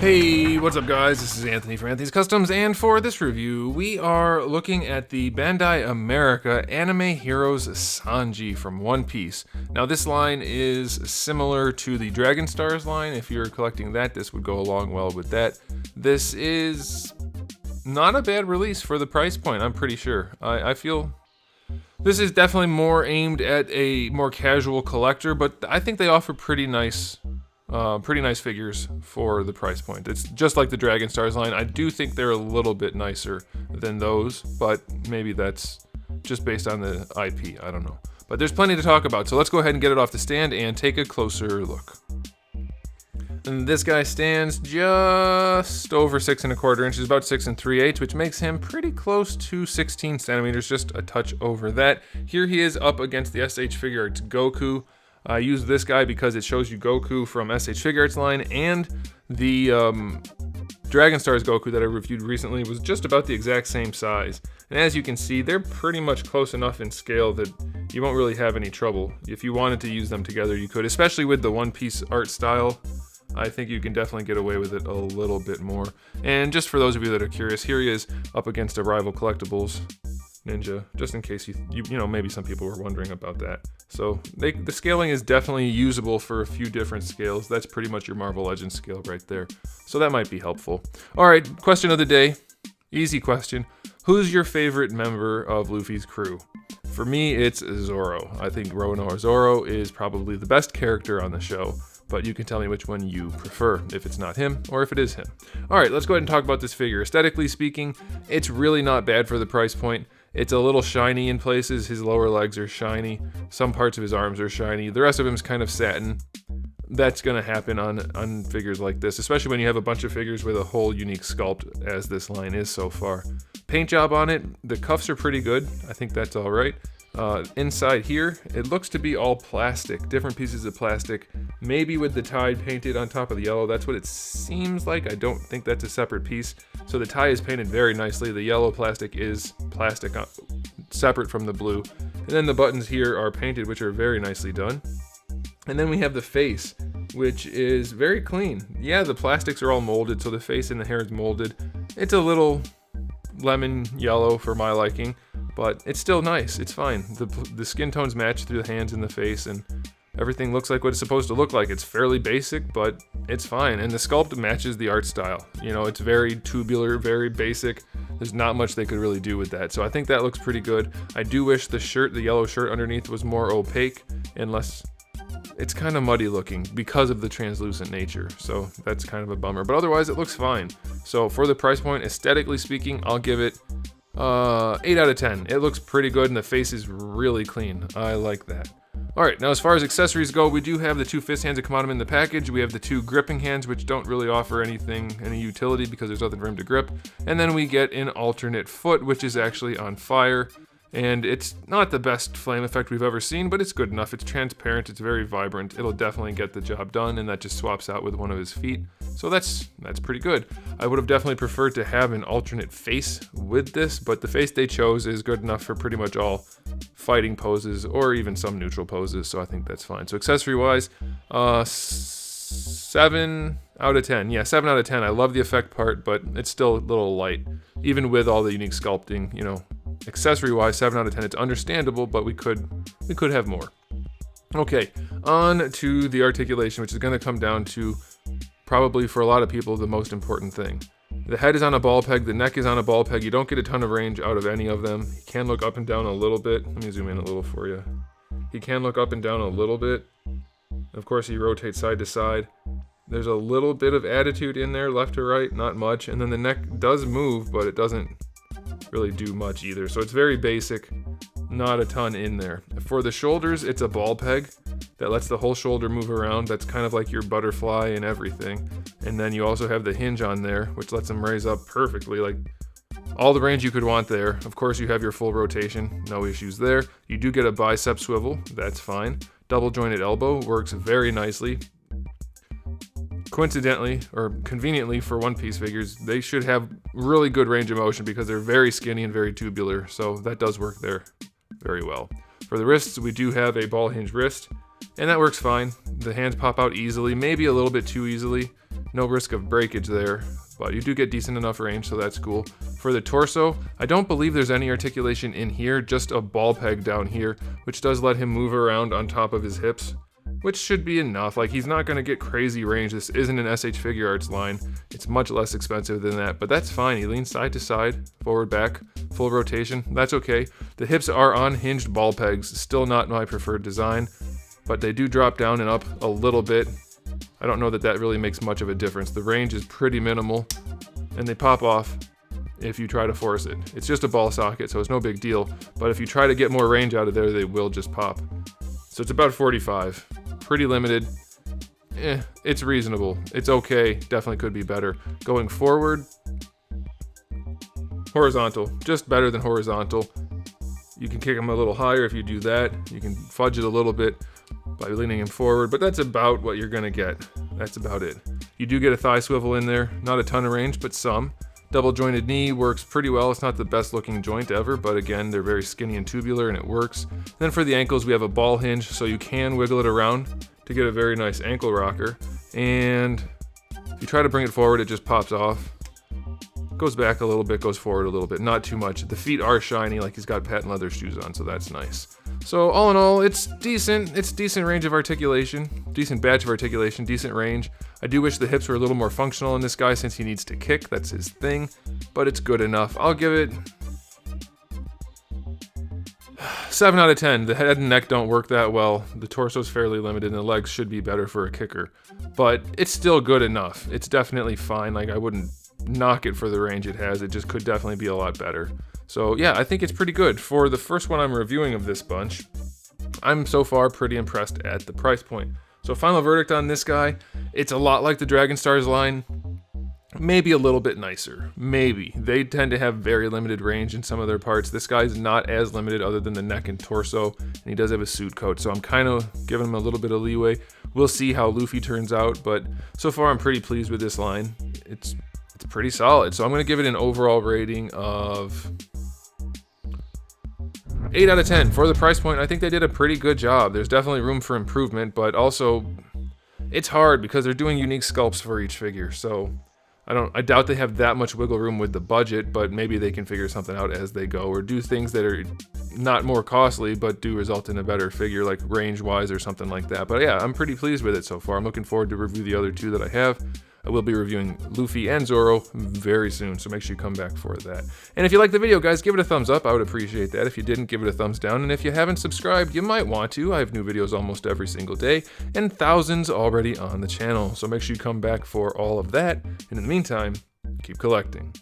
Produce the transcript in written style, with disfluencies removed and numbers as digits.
Hey, what's up guys? This is Anthony from Anthony's Customs, and for this review, we are looking at the Bandai America Anime Heroes SANJI from One Piece. Now this line is similar to the Dragon Stars line. If you're collecting that, this would go along well with that. This is not a bad release for the price point, I'm pretty sure. I feel this is definitely more aimed at a more casual collector, but I think they offer pretty nice figures for the price point. It's just like the Dragon Stars line. I do think they're a little bit nicer than those, but maybe that's just based on the IP. I don't know. But there's plenty to talk about, so let's go ahead and get it off the stand and take a closer look. And this guy stands just over 6 1/4 inches, about 6 3/8, which makes him pretty close to 16 centimeters, just a touch over that. Here he is up against the SH Figure Arts Goku. I use this guy because it shows you Goku from SH Figure Arts line, and the Dragon Stars Goku that I reviewed recently was just about the exact same size. And as you can see, they're pretty much close enough in scale that you won't really have any trouble. If you wanted to use them together, you could, especially with the One Piece art style. I think you can definitely get away with it a little bit more. And just for those of you that are curious, here he is up against a rival Collectibles Ninja, just in case you know, maybe some people were wondering about that. So the scaling is definitely usable for a few different scales. That's pretty much your Marvel Legends scale right there. So that might be helpful. All right, question of the day. Easy question. Who's your favorite member of Luffy's crew? For me, it's Zoro. I think Roronoa Zoro is probably the best character on the show, but you can tell me which one you prefer, if it's not him or if it is him. All right, let's go ahead and talk about this figure. Aesthetically speaking, it's really not bad for the price point. It's a little shiny in places. His lower legs are shiny. Some parts of his arms are shiny. The rest of him is kind of satin. That's going to happen on figures like this, especially when you have a bunch of figures with a whole unique sculpt, as this line is so far. Paint job on it, the cuffs are pretty good. I think that's all right. Inside here, it looks to be all plastic, different pieces of plastic, maybe with the tie painted on top of the yellow. That's what it seems like. I don't think that's a separate piece. So the tie is painted very nicely. The yellow plastic is plastic separate from the blue. And then the buttons here are painted, which are very nicely done. And then we have the face, which is very clean. Yeah, the plastics are all molded, so the face and the hair is molded. It's a little lemon yellow for my liking, but it's still nice. It's fine. The skin tones match through the hands and the face, and everything looks like what it's supposed to look like. It's fairly basic, but it's fine. And the sculpt matches the art style. You know, it's very tubular, very basic. There's not much they could really do with that. So I think that looks pretty good. I do wish the shirt, the yellow shirt underneath, was more opaque and less. It's kind of muddy looking because of the translucent nature, so that's kind of a bummer. But otherwise, it looks fine. So for the price point, aesthetically speaking, I'll give it 8 out of 10. It looks pretty good, and the face is really clean. I like that. All right, now as far as accessories go, we do have the 2 fist hands that come out in the package. We have the 2 gripping hands, which don't really offer any utility because there's nothing for him to grip. And then we get an alternate foot, which is actually on fire. And it's not the best flame effect we've ever seen, but it's good enough. It's transparent, it's very vibrant. It'll definitely get the job done, and that just swaps out with one of his feet. So that's pretty good. I would have definitely preferred to have an alternate face with this, but the face they chose is good enough for pretty much all fighting poses or even some neutral poses, so I think that's fine. So accessory-wise, 7 out of 10. Yeah, 7 out of 10. I love the effect part, but it's still a little light, even with all the unique sculpting, you know. Accessory-wise, 7 out of 10. It's understandable, but we could have more. Okay, on to the articulation, which is going to come down to probably for a lot of people the most important thing. The head is on a ball peg, the neck is on a ball peg. You don't get a ton of range out of any of them. He can look up and down a little bit. Let me zoom in a little for you. He can look up and down a little bit. Of course, he rotates side to side. There's a little bit of attitude in there, left to right, not much. And then the neck does move, but it doesn't really do much either. So it's very basic, not a ton in there. For the shoulders, it's a ball peg that lets the whole shoulder move around. That's kind of like your butterfly and everything. And then you also have the hinge on there, which lets them raise up perfectly, like all the range you could want there. Of course, you have your full rotation, no issues there. You do get a bicep swivel, that's fine. Double jointed elbow works very nicely. Coincidentally, or conveniently for One Piece figures, they should have really good range of motion because they're very skinny and very tubular, so that does work there very well. For the wrists, we do have a ball hinge wrist, and that works fine. The hands pop out easily, maybe a little bit too easily. No risk of breakage there, but you do get decent enough range, so that's cool. For the torso, I don't believe there's any articulation in here, just a ball peg down here, which does let him move around on top of his hips, which should be enough. Like, he's not going to get crazy range. This isn't an SH Figure Arts line. It's much less expensive than that, but that's fine. He leans side to side, forward, back, full rotation. That's okay. The hips are on hinged ball pegs. Still not my preferred design, but they do drop down and up a little bit. I don't know that that really makes much of a difference. The range is pretty minimal, and they pop off if you try to force it. It's just a ball socket, so it's no big deal, but if you try to get more range out of there, they will just pop. So it's about 45. Pretty limited. It's reasonable. It's okay. Definitely could be better. Going forward, horizontal. Just better than horizontal. You can kick him a little higher if you do that. You can fudge it a little bit by leaning him forward, but that's about what you're gonna get. That's about it. You do get a thigh swivel in there. Not a ton of range, but some. Double jointed knee works pretty well. It's not the best looking joint ever, but again, they're very skinny and tubular and it works. Then for the ankles, we have a ball hinge, so you can wiggle it around to get a very nice ankle rocker. And if you try to bring it forward, it just pops off. Goes back a little bit, goes forward a little bit, not too much. The feet are shiny, like he's got patent leather shoes on, so that's nice. So all in all, it's decent. It's decent range of articulation, decent batch of articulation, decent range. I do wish the hips were a little more functional in this guy since he needs to kick. That's his thing, but it's good enough. I'll give it 7 out of 10. The head and neck don't work that well. The torso's fairly limited, and the legs should be better for a kicker, but it's still good enough. It's definitely fine. Like, I wouldn't knock it for the range it has. It just could definitely be a lot better. So yeah, I think it's pretty good. For the first one I'm reviewing of this bunch, I'm so far pretty impressed at the price point. So final verdict on this guy, it's a lot like the Dragon Stars line, maybe a little bit nicer, maybe. They tend to have very limited range in some of their parts. This guy's not as limited other than the neck and torso, and he does have a suit coat, so I'm kind of giving him a little bit of leeway. We'll see how Luffy turns out, but so far I'm pretty pleased with this line. It's pretty solid, so I'm going to give it an overall rating of 8 out of 10. For the price point, I think they did a pretty good job. There's definitely room for improvement, but also it's hard because they're doing unique sculpts for each figure, so I doubt they have that much wiggle room with the budget, but maybe they can figure something out as they go, or do things that are not more costly but do result in a better figure, like range wise or something like that. But yeah, I'm pretty pleased with it so far. I'm looking forward to review the other two that I have. I will be reviewing Luffy and Zoro very soon, so make sure you come back for that. And if you like the video, guys, give it a thumbs up. I would appreciate that. If you didn't, give it a thumbs down. And if you haven't subscribed, you might want to. I have new videos almost every single day, and thousands already on the channel. So make sure you come back for all of that. And in the meantime, keep collecting.